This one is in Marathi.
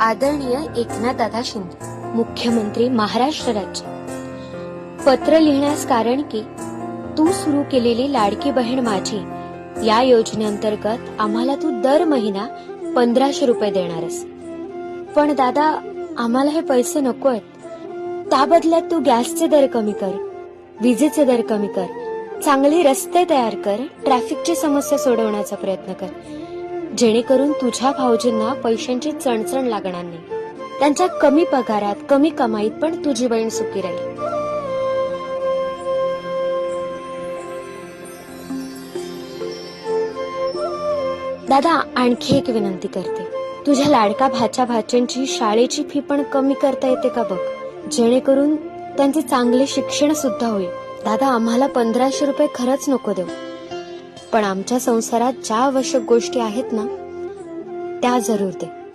आदरणीय एकनाथदादा शिंदे, मुख्यमंत्री महाराष्ट्र राज्य. पत्र लिहिण्यास कारण की तू सुरू केलेली लाडकी बहीण माझी या योजनेअंतर्गत आम्हाला तू दर महिना 1500 रुपये देणारस. पण दादा, आम्हाला हे पैसे नको आहेत. त्या बदल्यात तू गॅसचे दर कमी कर, विजेचे दर कमी कर, चांगले रस्ते तयार कर, ट्रॅफिकची समस्या सोडवण्याचा प्रयत्न कर, जेणेकरून तुझ्या भाऊजींना पैशांची चणचण लागणार नाही. त्यांच्या कमी पगारात, कमी कमाईत पण तुझी बहीण सुखी राहील. दादा, आणखी एक विनंती करते. तुझ्या लाडका भाच्या भाच्यांची शाळेची फी पण कमी करता येते का बघ, जेणेकरून त्यांचे चांगले शिक्षण सुद्धा होईल. दादा, आम्हाला 1500 रुपये खरंच नको देऊ, पण आमच्या संसारात ज्या आवश्यक गोष्टी आहेत ना त्या जरूर दे.